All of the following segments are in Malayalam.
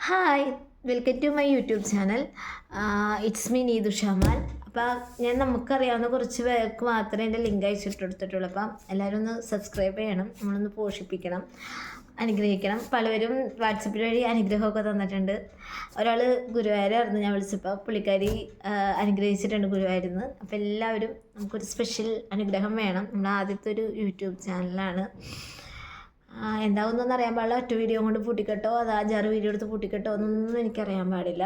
Hi, welcome to my YouTube channel. It's me Neethu Shamal. അപ്പോൾ ഞാൻ നമുക്കറിയാവുന്ന കുറച്ച് പേർക്ക് മാത്രമേ എൻ്റെ ലിങ്ക് അയച്ചിട്ടെടുത്തിട്ടുള്ളൂ. അപ്പം എല്ലാവരും ഒന്ന് സബ്സ്ക്രൈബ് ചെയ്യണം, നമ്മളൊന്ന് പോഷിപ്പിക്കണം, അനുഗ്രഹിക്കണം. പലവരും വാട്സപ്പിൽ വഴി അനുഗ്രഹമൊക്കെ തന്നിട്ടുണ്ട്. ഒരാൾ ഗുരുവായൂരായിരുന്നു ഞാൻ വിളിച്ചപ്പോൾ, പുള്ളിക്കാരി അനുഗ്രഹിച്ചിട്ടുണ്ട് ഗുരുവായൂരിൽ. അപ്പോൾ എല്ലാവരും നമുക്കൊരു സ്പെഷ്യൽ അനുഗ്രഹം വേണം. നമ്മുടെ ആദ്യത്തെ ഒരു യൂട്യൂബ് ചാനലാണ്. എന്താവുന്നൊന്നും അറിയാൻ പാടില്ല. ഒറ്റ വീഡിയോ കൊണ്ട് പൂട്ടിക്കെട്ടോ അത് 5-6 വീഡിയോ എടുത്ത് പൂട്ടിക്കെട്ടോ എന്നൊന്നും എനിക്കറിയാൻ പാടില്ല.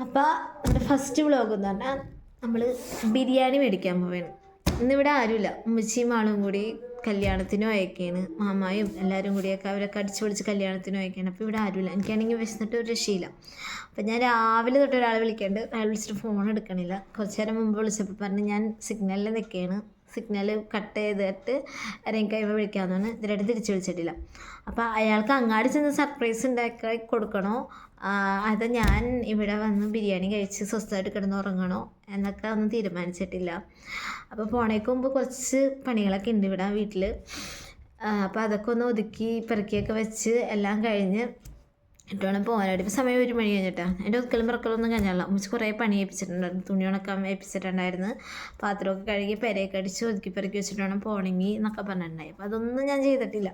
അപ്പോൾ നമ്മുടെ ഫസ്റ്റ് വ്ളോഗ് എന്ന് പറഞ്ഞാൽ നമ്മൾ ബിരിയാണി മേടിക്കാൻ പോവുകയാണ്. ഇന്നിവിടെ ആരുമില്ല, ഉമ്മച്ചിയും ആളും കൂടി കല്യാണത്തിനും അയക്കുകയാണ്. മാമായും എല്ലാവരും കൂടിയൊക്കെ അവരൊക്കെ അടിച്ചു പൊളിച്ച് കല്യാണത്തിനും അയക്കുകയാണ്. അപ്പോൾ ഇവിടെ ആരുമില്ല. എനിക്കാണെങ്കിൽ വിശന്നിട്ട് ഒരു രക്ഷയില്ല. അപ്പം ഞാൻ രാവിലെ തൊട്ട് ഒരാളെ വിളിക്കേണ്ട, അയാൾ വിളിച്ചിട്ട് ഫോൺ എടുക്കണില്ല. കുറച്ച് നേരം മുമ്പ് വിളിച്ചപ്പോൾ പറഞ്ഞ് ഞാൻ സിഗ്നലിൽ നിൽക്കുകയാണ്, സിഗ്നൽ കട്ട് ചെയ്തിട്ട് ഇറങ്ങി കഴിയുമ്പോൾ വിളിക്കാമെന്നാണ്. ഇതിലായിട്ട് തിരിച്ച് വിളിച്ചിട്ടില്ല. അപ്പോൾ അയാൾക്ക് അങ്ങാടി ചെന്ന് സർപ്രൈസ് ഉണ്ടാക്കി കൊടുക്കണോ, അത് ഞാൻ ഇവിടെ വന്ന് ബിരിയാണി കഴിച്ച് സ്വസ്ഥമായിട്ട് കിടന്ന് ഉറങ്ങണോ എന്നൊക്കെ ഒന്നും തീരുമാനിച്ചിട്ടില്ല. അപ്പോൾ പോണേക്ക് മുമ്പ് കുറച്ച് പണികളൊക്കെ ഉണ്ട് ഇവിടെ വീട്ടിൽ. അപ്പോൾ അതൊക്കെ ഒന്ന് ഒതുക്കി പെറുക്കിയൊക്കെ വെച്ച് എല്ലാം കഴിഞ്ഞ് ഇട്ടോണം പോകാനായിട്ട്. ഇപ്പോൾ സമയം 1 മണി കഴിഞ്ഞിട്ടാണ്. എൻ്റെ ഒതുക്കലും പിറക്കലൊന്നും കഴിഞ്ഞാൽ ഉമ്മച്ച് കുറേ പണി ഏൽപ്പിച്ചിട്ടുണ്ടായിരുന്നു. തുണി ഉണക്കാൻ ഏൽപ്പിച്ചിട്ടുണ്ടായിരുന്നു. പാത്രമൊക്കെ കഴുകി പെരയൊക്കെ അടിച്ച് ഒതുക്കി പെറുക്കി വെച്ചിട്ട് വേണം പോകണമെങ്കിൽ എന്നൊക്കെ പറഞ്ഞിട്ടുണ്ടായി. അപ്പോൾ അതൊന്നും ഞാൻ ചെയ്തിട്ടില്ല.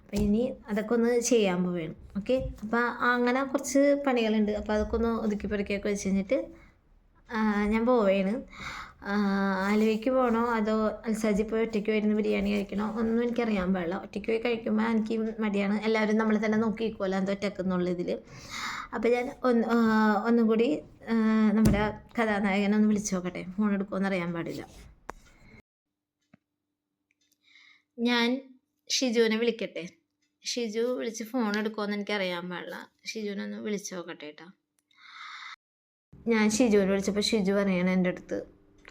അപ്പോൾ ഇനി അതൊക്കെ ഒന്ന് ചെയ്യാൻ പോവുകയാണ്. ഓക്കെ, അപ്പോൾ അങ്ങനെ കുറച്ച് പണികളുണ്ട്. അപ്പോൾ അതൊക്കെ ഒന്ന് ഒതുക്കി പെറുക്കിയൊക്കെ വെച്ച് കഴിഞ്ഞിട്ട് ഞാൻ പോവുകയാണ്. ആലുവയ്ക്ക് പോകണോ അതോ അൽസാജി പോയി ഒറ്റയ്ക്ക് വരുന്ന ബിരിയാണി കഴിക്കണോ ഒന്നും എനിക്കറിയാൻ പാടില്ല. ഒറ്റയ്ക്ക് പോയി കഴിക്കുമ്പോൾ എനിക്ക് മടിയാണ്. എല്ലാവരും നമ്മളെ തന്നെ നോക്കിയിരിക്കുമല്ലോ എന്താ ഒറ്റക്കെന്നുള്ള ഇതിൽ. അപ്പോൾ ഞാൻ ഒന്നും കൂടി നമ്മുടെ കഥാനായകനെ ഒന്ന് വിളിച്ചു നോക്കട്ടെ. ഫോൺ എടുക്കുമെന്ന് അറിയാൻ പാടില്ല. ഞാൻ ഷിജുവിനെ വിളിക്കട്ടെ. ഷിജു വിളിച്ച് ഫോൺ എടുക്കുമെന്ന് എനിക്കറിയാൻ പാടില്ല. ഷിജുവിനെ ഒന്ന് വിളിച്ചു നോക്കട്ടെ കേട്ടോ. ഞാൻ ഷിജുവിനെ വിളിച്ചപ്പോൾ ഷിജു പറയണം എൻ്റെ അടുത്ത്,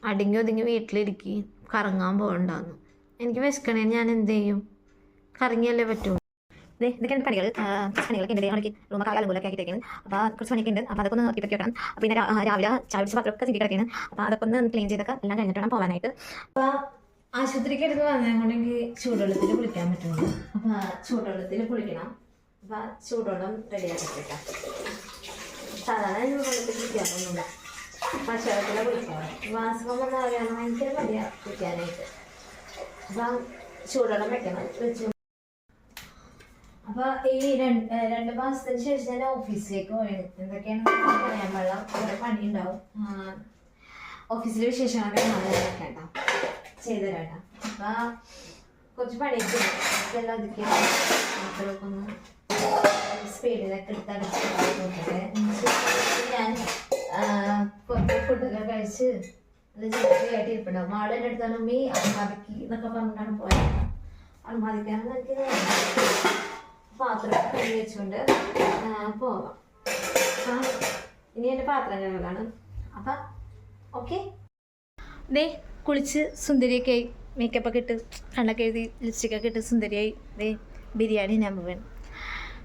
അടങ്ങി ഒതുങ്ങി വീട്ടിലിരിക്കി, കറങ്ങാൻ പോകണ്ടെന്ന്. എനിക്ക് വിശക്കണേ, ഞാൻ എന്ത് ചെയ്യും? കറങ്ങിയല്ലേ പറ്റുള്ളൂ. ഇതൊക്കെയാണ് പണികളൊക്കെ ഉണ്ട്. ഞങ്ങൾക്ക് റൂമൊക്കെ അലങ്കൂലൊക്കെ ആക്കിയിട്ടേക്കാണ്. അപ്പോൾ കുറച്ച് പണിയൊക്കെ ഉണ്ട്. അപ്പോൾ അതൊക്കെ ഒന്ന് നോക്കി വെക്കണം. പിന്നെ രാവിലെ ചായ പിടിച്ച പാത്രമൊക്കെ ചിക്കി കിടക്കുകയാണ്. അപ്പോൾ അതൊക്കെ ഒന്ന് ക്ലീൻ ചെയ്തൊക്കെ എല്ലാം കഴിഞ്ഞിട്ട് വേണം പോകാനായിട്ട്. അപ്പോൾ ആശുപത്രിക്ക് എടുത്ത് വന്നതുകൊണ്ടെങ്കിൽ ചൂടുവെള്ളത്തിൽ കുളിക്കാൻ പറ്റുള്ളൂ. അപ്പോൾ ചൂടുവെള്ളത്തിൽ കുളിക്കണം. അപ്പോൾ ചൂടുവെള്ളം റെഡിയാക്കിയിട്ടാ. സാധാരണ ചൂടുവെള്ളത്തിൽ കുളിക്കാറൊന്നുമില്ല, പച്ചവെള്ളത്തിലെ കുളിക്കണം. മാസം എന്ന് പറയാൻ ഭയങ്കര മടിയാണ് കുളിക്കാനായിട്ട്. അപ്പം ചൂടുവെള്ളം വെക്കണം വെച്ച്. അപ്പോൾ ഈ 2 മാസത്തിന് ശേഷം ഞാൻ ഓഫീസിലേക്ക് പോയാണ്. എന്തൊക്കെയാണ് പറയാൻ പാടില്ല, കുറേ പണി ഉണ്ടാവും. ഓഫീസിലെ വിശേഷങ്ങളൊക്കെ കേട്ടോ ചെയ്തു തരാം. അപ്പോൾ കുറച്ച് പണിയൊക്കെ ഇതെല്ലാം ഒതുക്കി മാത്രമൊക്കെ ഒന്ന് സ്പീഡിലൊക്കെ എടുത്തടച്ച് നോക്കട്ടെ. ഞാൻ പുറത്തെ ഫുഡൊക്കെ കഴിച്ച് അത് ചെറിയായിട്ട് ഇരിപ്പുണ്ടാവും. ആളെ എൻ്റെ അടുത്താണ് ഉമ്മി അറുമാതിക്ക് എന്നൊക്കെ പറഞ്ഞിട്ടാണ് പോയത്. അറുമാതിക്കാണെന്ന് എനിക്ക് പാത്രമൊക്കെ കഴുകി വെച്ചുകൊണ്ട് പോവാം. ഇനി എൻ്റെ പാത്രം കഴുകലാണ്. അപ്പം ഓക്കെ, ദേ കുളിച്ച് സുന്ദരിയൊക്കെ ആയി, മേക്കപ്പൊക്കെ ഇട്ട് കണ്ണൊക്കെ എഴുതി ലിപ്സ്റ്റിക്കൊക്കെ ഇട്ട് സുന്ദരിയായി ദേ ബിരിയാണി ഞാൻ പോവാണ്.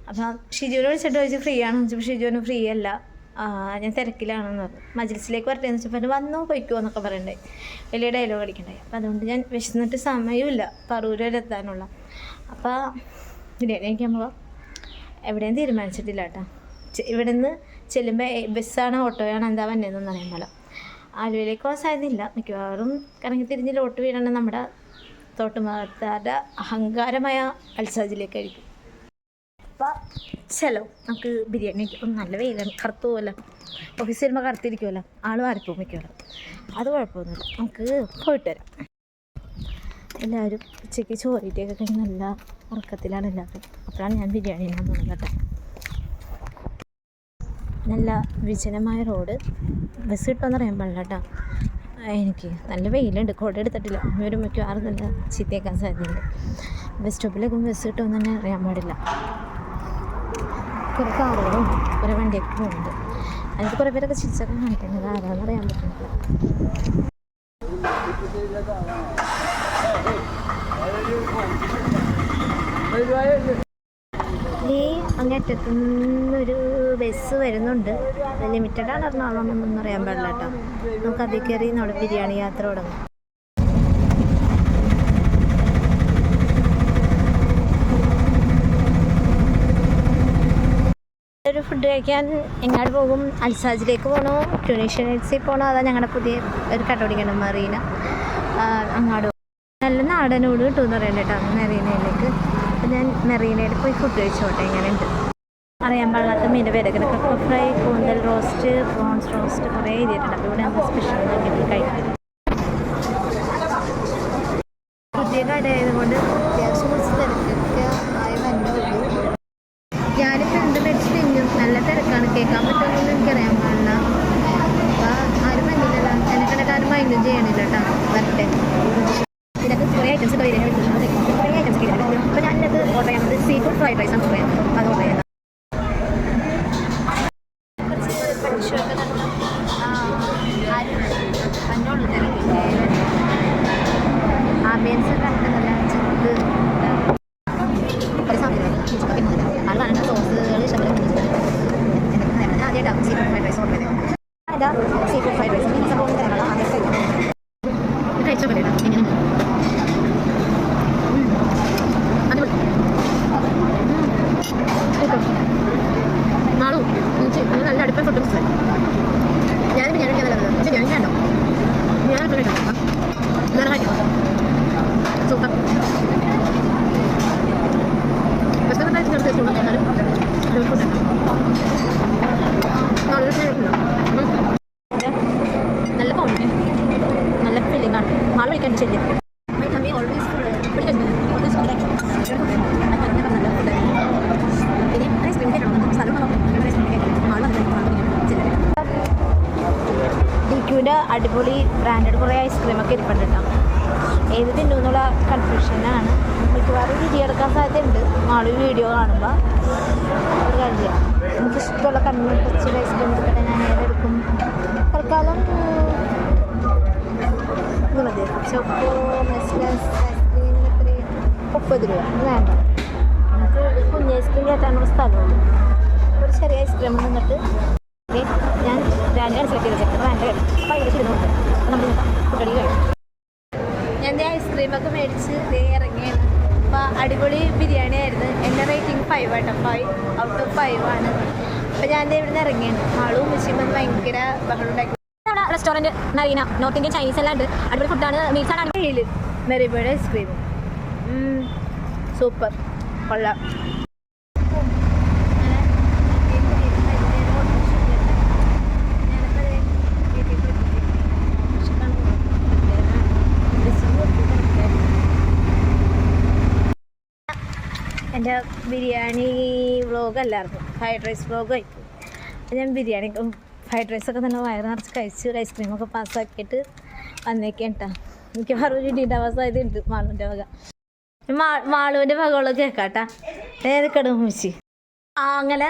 അപ്പം ഷിജുവിനെ വിളിച്ചിട്ട് ചോദിച്ചു ഫ്രീ ആണെന്ന് വെച്ചപ്പോൾ ഷിജുവിന് ഫ്രീ അല്ല, ഞാൻ തിരക്കിലാണെന്ന് പറഞ്ഞു. മജ്ലിസിലേക്ക് വരട്ടെ എന്ന് വെച്ചപ്പോൾ വന്നോ പോയിക്കോ എന്നൊക്കെ പറയണ്ടായി. വലിയ ഡയലോഗ് അടിക്കണ്ടായി. അപ്പോൾ അതുകൊണ്ട് ഞാൻ വിശന്നിട്ട് സമയമില്ല പറൂര് വരെ എത്താനുള്ള. അപ്പോൾ ബിരിയാണി കഴിക്കാൻ പോവാം. എവിടെയും തീരുമാനിച്ചിട്ടില്ല കേട്ടോ. ഇവിടെ നിന്ന് ചെല്ലുമ്പോൾ ബസ്സാണ് ഓട്ടോയാണ് എന്താ വന്നതെന്നൊന്നും അറിയാൻ പാടില്ല. ആലുവയിലേക്ക് പോകാൻ സാധ്യതയില്ല. മിക്കവാറും കറങ്ങി തിരിഞ്ഞ് ലോട്ട് വീഴേണ്ട നമ്മുടെ തോട്ടുമാരുടെ അഹങ്കാരമായ അൽസാജിലേക്കായിരിക്കും. അപ്പം ചെലോ നമുക്ക് ബിരിയാണി നല്ല വെയിലാണ്, കറുത്തു പോകല്ലോ. ഓഫീസിൽ വരുമ്പോൾ കറുത്തിരിക്കുമല്ലോ, ആൾ മാറിപ്പോകും മിക്കവാറും. അത് കുഴപ്പമൊന്നുമില്ല, നമുക്ക് പോയിട്ട് വരാം. എല്ലാവരും ഉച്ചയ്ക്ക് ചോറിയിട്ടൊക്കെ കഴിഞ്ഞ് നല്ല ഉറക്കത്തിലാണ് എല്ലാവരും. അപ്പോഴാണ് ഞാൻ ബിരിയാണി ഞാൻ തോന്നുന്നത് കേട്ടോ. നല്ല വിജനമായ റോഡ്. ബസ് കിട്ടുമെന്ന് അറിയാൻ പാടില്ല കേട്ടോ. എനിക്ക് നല്ല വെയിലുണ്ട്, കോട എടുത്തിട്ടില്ല. ഒരു മിക്കവാറും നല്ല ചീത്തയേക്കാൻ സാധ്യതയുണ്ട്. ബസ് സ്റ്റോപ്പിലേക്ക് ബസ് കിട്ടുമെന്ന് തന്നെ അറിയാൻ പാടില്ല. കുറേ കാറുകളും കുറേ വണ്ടിയൊക്കെ പോകുന്നുണ്ട്. അതിന് കുറേ പേരൊക്കെ ചിരിച്ചൊക്കെ കാണിക്കുന്നത് ആരാന്ന് അറിയാൻ പറ്റുന്നില്ല. ഈ അങ്ങേറ്റത്തുനിന്നൊരു ബസ് വരുന്നുണ്ട്. ലിമിറ്റഡാണ് എറണാകുളം എന്നൊന്നും അറിയാൻ പാടില്ല കേട്ടോ. നമുക്ക് അതിൽ കയറി നമ്മുടെ ബിരിയാണി യാത്ര തുടങ്ങും. ഒരു ഫുഡ് കഴിക്കാൻ എങ്ങോട്ട് പോകും? അൽസാജിലേക്ക് പോകണോ, ട്യൂണീഷ്യൻ നൈറ്റ്സിൽ പോകണോ, അതാ ഞങ്ങളുടെ പുതിയ ഒരു കട പിടിക്കണം മറീന, അങ്ങോട്ട് നല്ല നാടനോട് കിട്ടുമെന്ന് പറയണ്ട കേട്ടോ മെറീനയിലേക്ക്. അപ്പം ഞാൻ മെറീനയിൽ പോയി ഫുഡ് കഴിച്ചോട്ടെ. എങ്ങനെയുണ്ട് അറിയാൻ പാടില്ലാത്ത മീൻ്റെ പേരൊക്കെ കക്ക ഫ്രൈ, കൂന്തൽ റോസ്റ്റ്, പ്രോൺസ് റോസ്റ്റ് കുറേ ചെയ്തിട്ടുണ്ട്. അപ്പോൾ ഇവിടെ നമ്മൾ സ്പെഷ്യൽ നോക്കിയിട്ട് കഴിക്കും. പുതിയ കടയായതുകൊണ്ട് അത്യാവശ്യം കുറച്ച് തിരക്കൊക്കെ ആയി വന്നുള്ളൂ. ഞാനിപ്പോൾ എന്ത് മേടിച്ച് തിന്നും, നല്ല തിരക്കാണ്, കേൾക്കാൻ പറ്റുമെന്ന് എനിക്കറിയാൻ പാടില്ല. അപ്പോൾ ആരും വന്നില്ലല്ലോ, എന്നെക്കണ്ടൊക്കെ ആരും മൈൻഡും ചെയ്യണില്ല കേട്ടോ. വരട്ടെ, ഇതിനൊക്കെ കുറേ ഐറ്റംസ് ഒക്കെ വരുന്നത് കുറേ ഐറ്റംസ് ഒക്കെ വരുന്നത്. അപ്പോൾ ഞാനിത് ഓർഡർ ചെയ്യുന്നത് സീ ഫുഡ് ഫ്രൈഡ് റൈസ് ആണ് ഓർഡർ ചെയ്യുന്നത്. അത് ഓർഡർ ചെയ്യുന്നത് പരീക്ഷയൊക്കെ നടന്നു. മഞ്ഞോളൂ ആംബിയൻസ് കണ്ടതല്ല ചെറുത് കുറേ സാധനങ്ങൾ അതാണ് സോസുകൾ ഇഷ്ടപ്പെടുന്നത്. ഞാൻ ആദ്യമായിട്ടാണ് seafood fried rice order ചെയ്തത്. അതാ സീ ഫുഡ് ഫ്രൈഡ് റൈസ് ഈ സംഭവം തരങ്ങളാണ് ആദ്യം കഴിച്ചോട്ടെ. എങ്ങനെ നാളു നല്ല അടുപ്പം ഫുഡ് മിസ്. ഞാൻ ബിരിയാണി നല്ലത്, പക്ഷേ ബിരിയാണി വേണ്ടോ, ഞാൻ കഴിക്കാം. നല്ല കഴിക്കാം, സൂപ്പർ. നല്ല കോമഡി, നല്ല ഫീലിംഗ് ആണ്. ആൾ വിളിക്കാൻ ശരി. ഡിക്യൂൻ്റെ അടിപൊളി ബ്രാൻഡഡ് കുറേ ഐസ്ക്രീമൊക്കെ ഇരിപ്പുണ്ട് കേട്ടോ. ഏത് തിന്നുന്നുള്ള കൺഫ്യൂഷനാണ്. മിക്കവാറും വീഡിയോ എടുക്കാൻ സാധ്യതയുണ്ട് നാളെ വീഡിയോ കാണുമ്പോൾ. ഒരു കാര്യം ചെയ്യാം, എനിക്കിഷ്ടമുള്ള കണ്ണുപൊച്ചിൽ ഐസ്ക്രീം എടുക്കട്ടെ. ഞാൻ ഏതെടുക്കും? തൽക്കാലം ഇത് മതി. ചോക്കോ മെസ്ലസ് ഐസ്ക്രീമിന് എത്രയും 30 രൂപ. അത് വേണ്ട, നമുക്ക് കുഞ്ഞ് ഐസ്ക്രീം കയറ്റാനുള്ള സ്ഥലമുള്ളൂ. ഒരു ചെറിയ ഐസ്ക്രീം നിന്നിട്ട് ഞാൻ ബ്രാൻഡ് സെലക്ട് ചെയ്ത് വെച്ചിട്ട് ബ്രാൻഡ് കഴിക്കും. അപ്പോൾ അതിൽ ഇരുന്ന് കൊടുക്കും. അപ്പോൾ നമ്മൾ ഫുഡടി കഴിക്കും. ഞാൻ ഐസ്ക്രീമൊക്കെ മേടിച്ച് ഇറങ്ങിയാണ്. അപ്പോൾ അടിപൊളി ബിരിയാണി ആയിരുന്നു. എൻ്റെ റേറ്റിംഗ് 5 ആട്ടോ, 5 ഔട്ട് ഓഫ് 5 ആണ്. അപ്പോൾ ഞാൻ ഇവിടെ നിന്ന് ഇറങ്ങിയാണ്. ആളും മിച്ചിയും ഭയങ്കര ബഹളം ഉണ്ടാക്കി. നമ്മുടെ restaurant Marina, north Indian Chinese എല്ലാം ഉണ്ട്. അടിപൊളി ഫുഡാണ്. മീൽസാണ് കയ്യിൽ മെറിബേഡ് ഐസ്ക്രീം സൂപ്പർ, കൊള്ളാം. എൻ്റെ ബിരിയാണി വ്ളോഗല്ലായിരുന്നു, ഫ്രൈഡ് റൈസ് വ്ളോഗായി. ഞാൻ ബിരിയാണി ഫ്രൈഡ് റൈസൊക്കെ തന്നെ വയറ് നിറച്ച് കഴിച്ച് ഐസ്ക്രീമൊക്കെ പാസ്സാക്കിയിട്ട് വന്നേക്കാം കേട്ടോ. എനിക്ക് വേറൊരു ഇടീണ്ടാവാൻ സാധ്യതയുണ്ട് മാളുവിൻ്റെ വക. മാളുവിൻ്റെ വകകളൊക്കെ കേൾക്കാട്ടാ. ഏതൊക്കെയാണ് ഉമ്മിച്ചി? അങ്ങനെ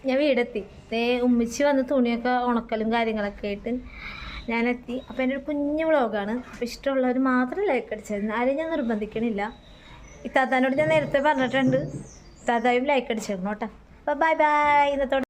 ഞാൻ വീടെത്തി. ഉമ്മിച്ചി വന്ന് തുണിയൊക്കെ ഉണക്കലും കാര്യങ്ങളൊക്കെ ആയിട്ട് ഞാനെത്തി. അപ്പോൾ എൻ്റെ ഒരു കുഞ്ഞു വ്ളോഗാണ്. അപ്പോൾ ഇഷ്ടമുള്ളവർ മാത്രം ലൈക്ക് അടിച്ചായിരുന്നു. ആരെയും ഞാൻ നിർബന്ധിക്കണില്ല. ഇത്താത്താനോട് ഞാൻ നേരത്തെ പറഞ്ഞിട്ടുണ്ട്, ഇത്താത്തായും ലൈക്ക് അടിച്ചേക്കണം കേട്ടോ. അപ്പോൾ ബൈ ബൈ. ഇന്നത്തോടെ